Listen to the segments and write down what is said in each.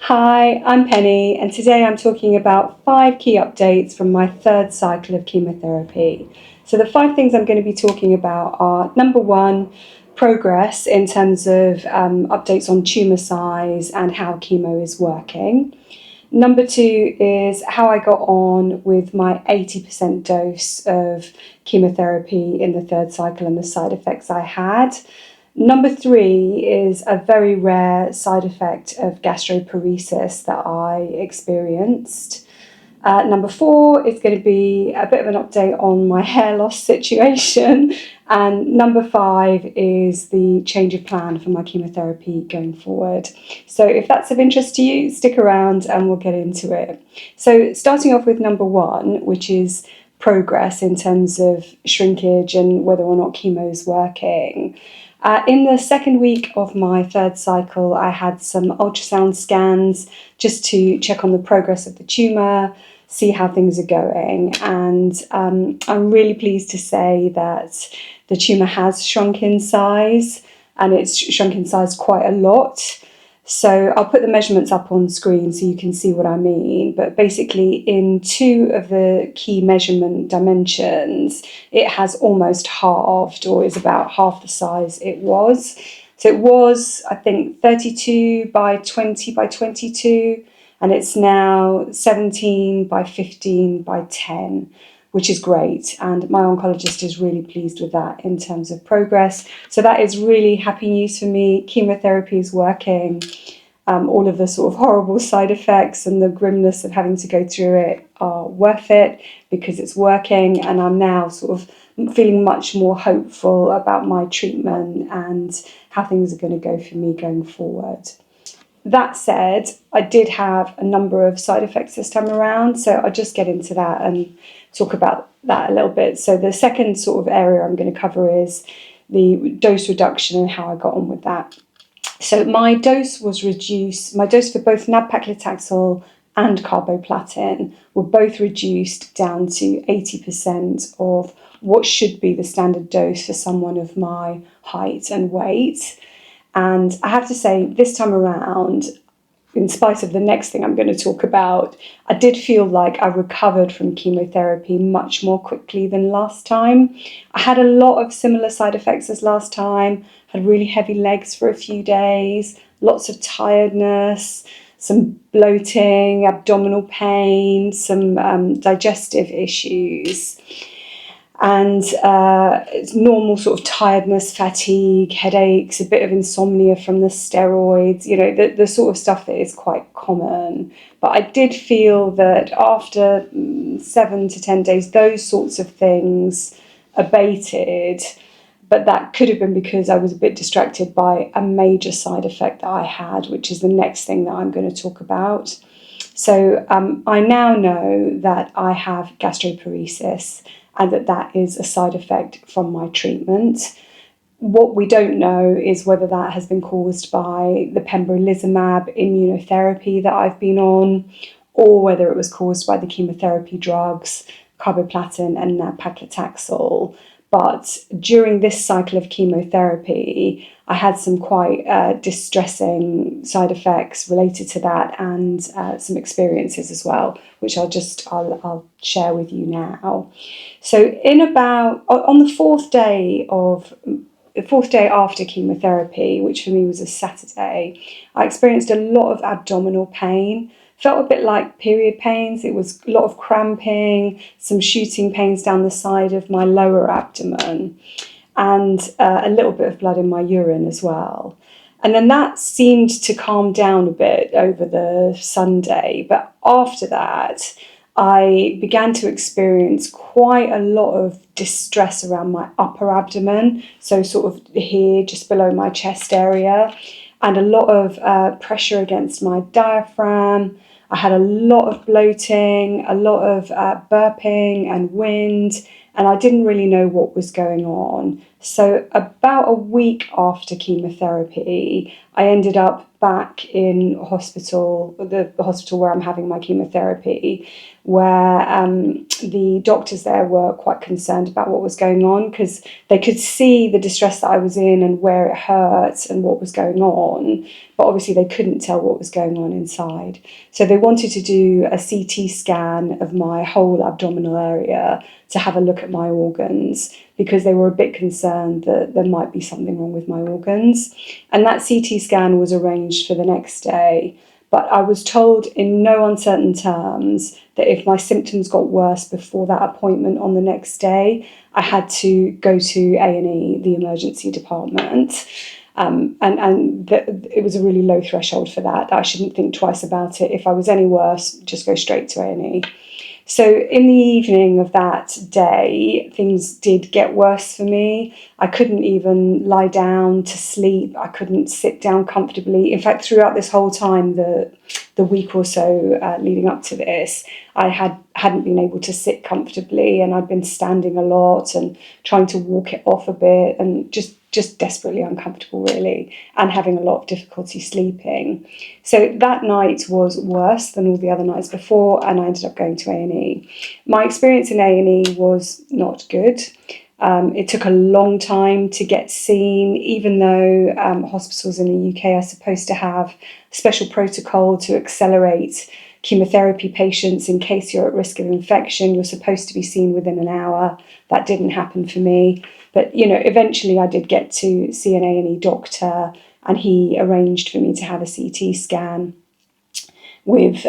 Hi, I'm Penny, and today I'm talking about 5 key updates from my third cycle of chemotherapy. So, the 5 things I'm going to be talking about are number one, progress in terms of updates on tumour size and how chemo is working. Number two is how I got on with my 80% dose of chemotherapy in the third cycle and the side effects I had. Number three is a very rare side effect of gastroparesis that I experienced. Number four is going to be a bit of an update on my hair loss situation. And number five is the change of plan for my chemotherapy going forward. So if that's of interest to you, stick around and we'll get into it. So starting off with number one, which is progress in terms of shrinkage and whether or not chemo is working. In the second week of my third cycle, I had some ultrasound scans just to check on the progress of the tumour, see how things are going. And I'm really pleased to say that the tumour has shrunk in size, and it's shrunk in size quite a lot. So I'll put the measurements up on screen so you can see what I mean. But basically, in 2 of the key measurement dimensions, it has almost halved, or is about half the size it was. So it was, I think, 32 by 20 by 22, and it's now 17 by 15 by 10, which is great. And my oncologist is really pleased with that in terms of progress. So that is really happy news for me. Chemotherapy is working. All of the sort of horrible side effects and the grimness of having to go through it are worth it because it's working. And I'm now sort of feeling much more hopeful about my treatment and how things are going to go for me going forward. That said, I did have a number of side effects this time around, so I'll just get into that and talk about that a little bit. So the second sort of area I'm going to cover is the dose reduction and how I got on with that. So my dose was reduced, my dose for both nab-paclitaxel and carboplatin were both reduced down to 80% of what should be the standard dose for someone of my height and weight. And I have to say, this time around, in spite of the next thing I'm going to talk about, I did feel like I recovered from chemotherapy much more quickly than last time. I had a lot of similar side effects as last time, had really heavy legs for a few days, lots of tiredness, some bloating, abdominal pain, some digestive issues. And it's normal sort of tiredness, fatigue, headaches, a bit of insomnia from the steroids, the sort of stuff that is quite common. But I did feel that after 7 to 10 days, those sorts of things abated. But that could have been because I was a bit distracted by a major side effect that I had, which is the next thing that I'm going to talk about. So I now know that I have gastroparesis and that is a side effect from my treatment. What we don't know is whether that has been caused by the pembrolizumab immunotherapy that I've been on, or whether it was caused by the chemotherapy drugs, carboplatin and nab-paclitaxel. But during this cycle of chemotherapy, I had some quite distressing side effects related to that, and some experiences as well, which I'll share with you now. So on the fourth day after chemotherapy, which for me was a Saturday, I experienced a lot of abdominal pain. Felt a bit like period pains. It was a lot of cramping, some shooting pains down the side of my lower abdomen, and a little bit of blood in my urine as well. And then that seemed to calm down a bit over the Sunday. But after that, I began to experience quite a lot of distress around my upper abdomen, so sort of here, just below my chest area, and a lot of pressure against my diaphragm. I had a lot of bloating, a lot of burping and wind, and I didn't really know what was going on. So about a week after chemotherapy, I ended up back in hospital, the hospital where I'm having my chemotherapy, where the doctors there were quite concerned about what was going on, because they could see the distress that I was in and where it hurt and what was going on, but obviously they couldn't tell what was going on inside. So they wanted to do a CT scan of my whole abdominal area to have a look at my organs, because they were a bit concerned that there might be something wrong with my organs. And that CT scan was arranged for the next day. But I was told in no uncertain terms that if my symptoms got worse before that appointment on the next day, I had to go to A&E, the emergency department. It was a really low threshold for that. I shouldn't think twice about it. If I was any worse, just go straight to A&E. So in the evening of that day, things did get worse for me. I couldn't even lie down to sleep. I couldn't sit down comfortably. In fact, throughout this whole time, the week or so leading up to this, I hadn't been able to sit comfortably, and I'd been standing a lot and trying to walk it off a bit, and just desperately uncomfortable, really, and having a lot of difficulty sleeping. So that night was worse than all the other nights before, and I ended up going to A&E. My experience in A&E was not good. It took a long time to get seen, even though hospitals in the UK are supposed to have special protocol to accelerate chemotherapy patients in case you're at risk of infection. You're supposed to be seen within an hour. That didn't happen for me. But, eventually I did get to see an A&E doctor, and he arranged for me to have a CT scan with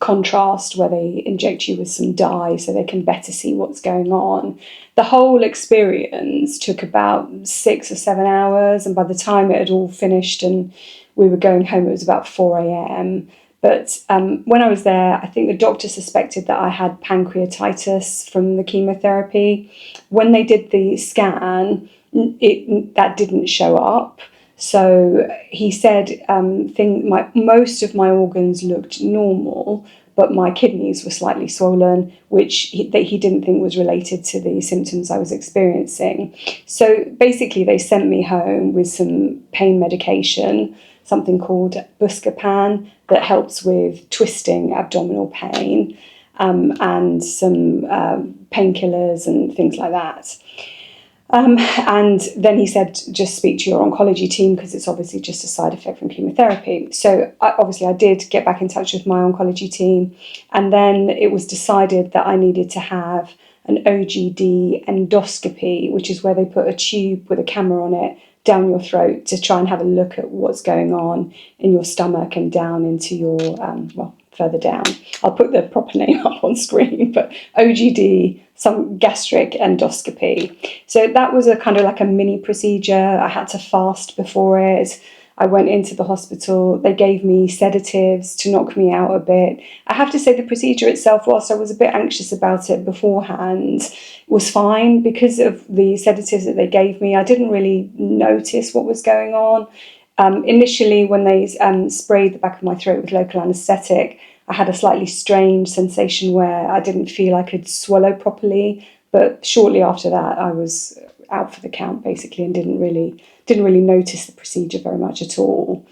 contrast, where they inject you with some dye so they can better see what's going on. The whole experience took about 6 or 7 hours, and by the time it had all finished and we were going home, it was about 4 a.m. But when I was there, I think the doctor suspected that I had pancreatitis from the chemotherapy. When they did the scan, that didn't show up. So he said most of my organs looked normal, but my kidneys were slightly swollen, which he didn't think was related to the symptoms I was experiencing. So basically they sent me home with some pain medication, something called Buscopan, that helps with twisting abdominal pain, and some painkillers and things like that. And then he said, just speak to your oncology team, because it's obviously just a side effect from chemotherapy. So I did get back in touch with my oncology team, and then it was decided that I needed to have an OGD endoscopy, which is where they put a tube with a camera on it down your throat to try and have a look at what's going on in your stomach and down into your, further down. I'll put the proper name up on screen, but OGD, some gastric endoscopy. So that was a kind of like a mini procedure. I had to fast before it. I went into the hospital. They gave me sedatives to knock me out a bit. I have to say the procedure itself, whilst I was a bit anxious about it beforehand, was fine because of the sedatives that they gave me. I didn't really notice what was going on. Initially, when they sprayed the back of my throat with local anaesthetic, I had a slightly strange sensation where I didn't feel I could swallow properly. But shortly after that, I was out for the count, basically, and didn't really notice the procedure very much at all.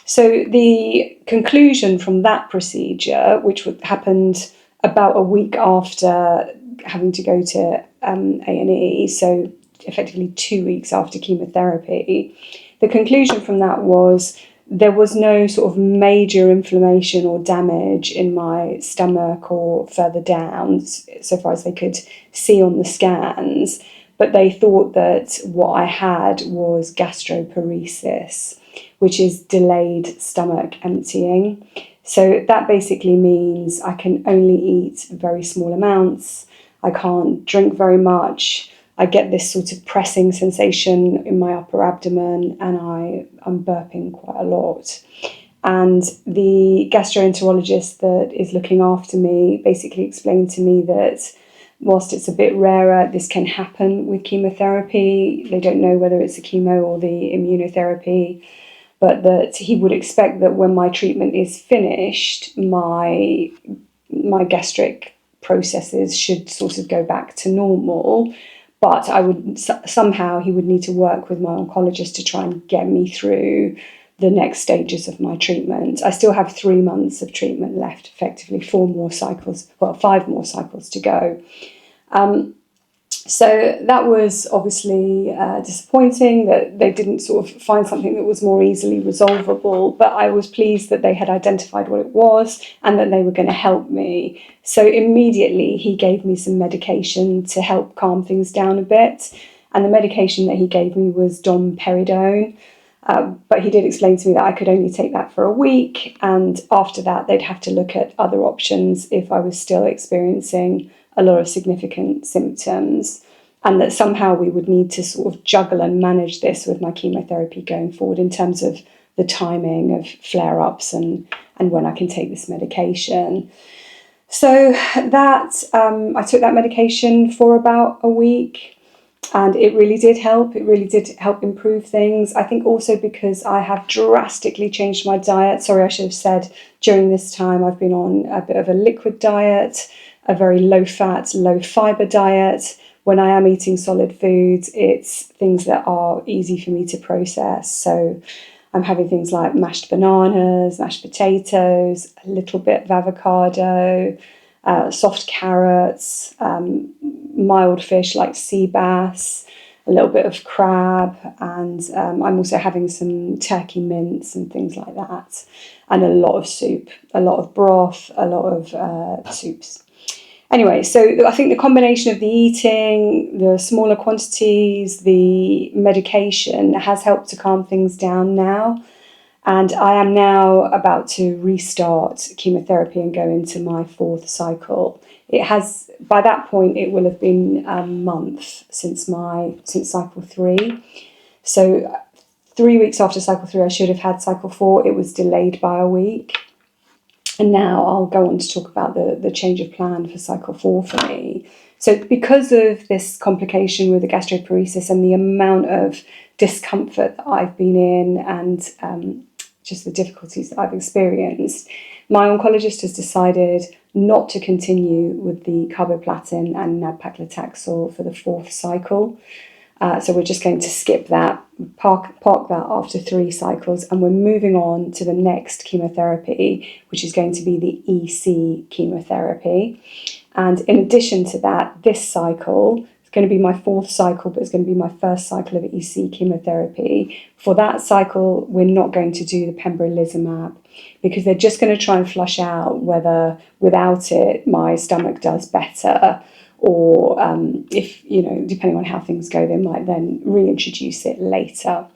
So the conclusion from that procedure, which happened about a week after having to go to A&E, so effectively 2 weeks after chemotherapy, the conclusion from that was there was no sort of major inflammation or damage in my stomach or further down, so far as they could see on the scans. But they thought that what I had was gastroparesis, which is delayed stomach emptying. So that basically means I can only eat very small amounts. I can't drink very much. I get this sort of pressing sensation in my upper abdomen, and I'm burping quite a lot. And the gastroenterologist that is looking after me basically explained to me that whilst it's a bit rarer, this can happen with chemotherapy. They don't know whether it's the chemo or the immunotherapy, but that he would expect that when my treatment is finished, my gastric processes should sort of go back to normal. But I would somehow, he would need to work with my oncologist to try and get me through the next stages of my treatment. I still have 3 months of treatment left, effectively 5 more cycles to go. So that was obviously disappointing that they didn't sort of find something that was more easily resolvable, but I was pleased that they had identified what it was and that they were going to help me. So immediately he gave me some medication to help calm things down a bit, and the medication that he gave me was domperidone. But he did explain to me that I could only take that for a week, and after that they'd have to look at other options if I was still experiencing a lot of significant symptoms, and that somehow we would need to sort of juggle and manage this with my chemotherapy going forward in terms of the timing of flare-ups and when I can take this medication. So that I took that medication for about a week, and it really did help. It really did help improve things. I think also because I have drastically changed my diet. Sorry, I should have said during this time I've been on a bit of a liquid diet, a very low-fat, low-fibre diet. When I am eating solid foods, it's things that are easy for me to process. So I'm having things like mashed bananas, mashed potatoes, a little bit of avocado, soft carrots, mild fish like sea bass, a little bit of crab, and I'm also having some turkey mince and things like that, and a lot of soup, a lot of broth, a lot of soups. Anyway, so I think the combination of the eating, the smaller quantities, the medication has helped to calm things down now. And I am now about to restart chemotherapy and go into my 4th cycle. It has, by that point, it will have been a month since cycle 3. So 3 weeks after cycle 3, I should have had cycle 4. It was delayed by a week. And now I'll go on to talk about the change of plan for cycle 4 for me. So because of this complication with the gastroparesis and the amount of discomfort that I've been in, and just the difficulties that I've experienced, my oncologist has decided not to continue with the carboplatin and nab-paclitaxel for the 4th cycle. So we're just going to skip that, park that after 3 cycles, and we're moving on to the next chemotherapy, which is going to be the EC chemotherapy. And in addition to that, this cycle, it's going to be my 4th cycle, but it's going to be my 1st cycle of EC chemotherapy. For that cycle, we're not going to do the pembrolizumab, because they're just going to try and flush out whether without it my stomach does better, or if, depending on how things go, they might then reintroduce it later.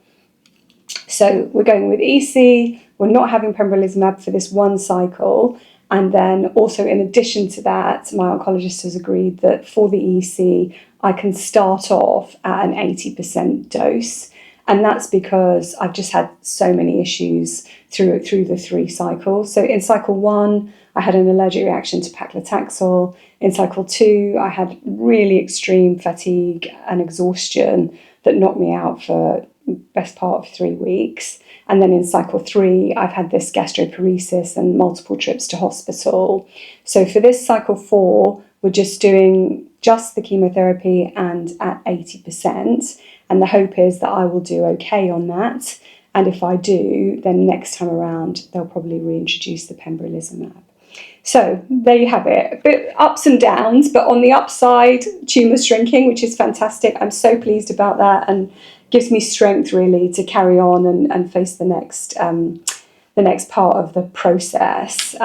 So we're going with EC, we're not having pembrolizumab for this 1 cycle, and then also in addition to that, my oncologist has agreed that for the EC, I can start off at an 80% dose, and that's because I've just had so many issues through the 3 cycles. So in cycle 1, I had an allergic reaction to paclitaxel. In cycle 2, I had really extreme fatigue and exhaustion that knocked me out for the best part of 3 weeks. And then in cycle 3, I've had this gastroparesis and multiple trips to hospital. So for this cycle 4, we're just doing just the chemotherapy and at 80%. And the hope is that I will do okay on that. And if I do, then next time around, they'll probably reintroduce the pembrolizumab. So there you have it, a bit ups and downs, but on the upside, tumour shrinking, which is fantastic. I'm so pleased about that, and gives me strength really to carry on and face the next part of the process.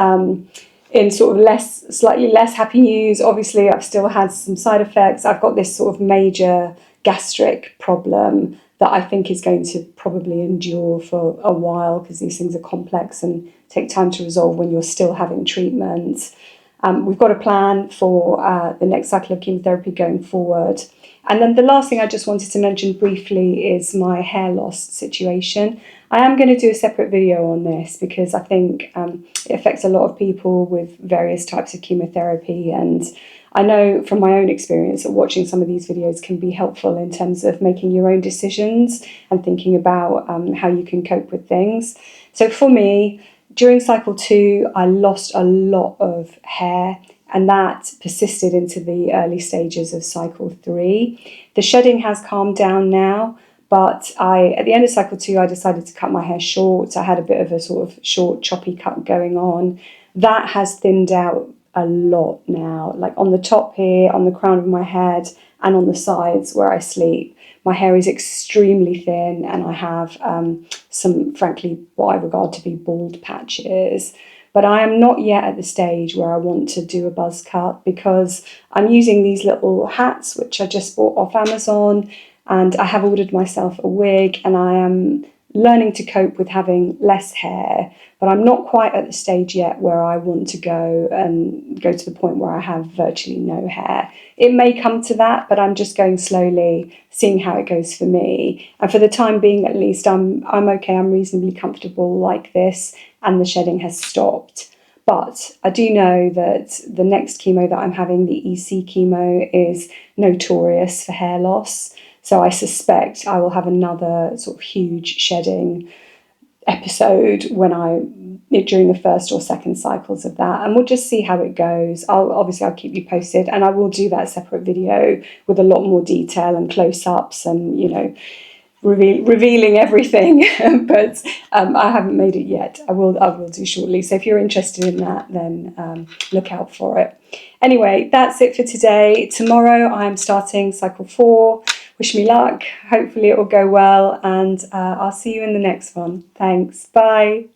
In sort of slightly less happy news, obviously I've still had some side effects. I've got this sort of major gastric problem that I think is going to probably endure for a while, because these things are complex and take time to resolve when you're still having treatment. We've got a plan for the next cycle of chemotherapy going forward. And then the last thing I just wanted to mention briefly is my hair loss situation. I am going to do a separate video on this, because I think it affects a lot of people with various types of chemotherapy, and I know from my own experience that watching some of these videos can be helpful in terms of making your own decisions and thinking about how you can cope with things. So for me, during cycle 2, I lost a lot of hair, and that persisted into the early stages of cycle 3. The shedding has calmed down now, but at the end of cycle 2, I decided to cut my hair short. I had a bit of a sort of short, choppy cut going on. That has thinned out a lot now, like on the top here, on the crown of my head, and on the sides where I sleep. My hair is extremely thin, and I have some, frankly, what I regard to be bald patches. But I am not yet at the stage where I want to do a buzz cut, because I'm using these little hats, which I just bought off Amazon, and I have ordered myself a wig, and I am learning to cope with having less hair, but I'm not quite at the stage yet where I want to go to the point where I have virtually no hair. It may come to that, but I'm just going slowly, seeing how it goes for me. And for the time being, at least, I'm okay. I'm reasonably comfortable like this, and the shedding has stopped. But I do know that the next chemo that I'm having, the EC chemo, is notorious for hair loss. So I suspect I will have another sort of huge shedding episode during the first or second cycles of that, and we'll just see how it goes. I'll keep you posted, and I will do that separate video with a lot more detail and close-ups and, you know, revealing everything. But I haven't made it yet. I will do shortly. So if you're interested in that, then look out for it. Anyway, that's it for today. Tomorrow I'm starting cycle 4. Wish me luck. Hopefully it will go well, and I'll see you in the next one. Thanks. Bye.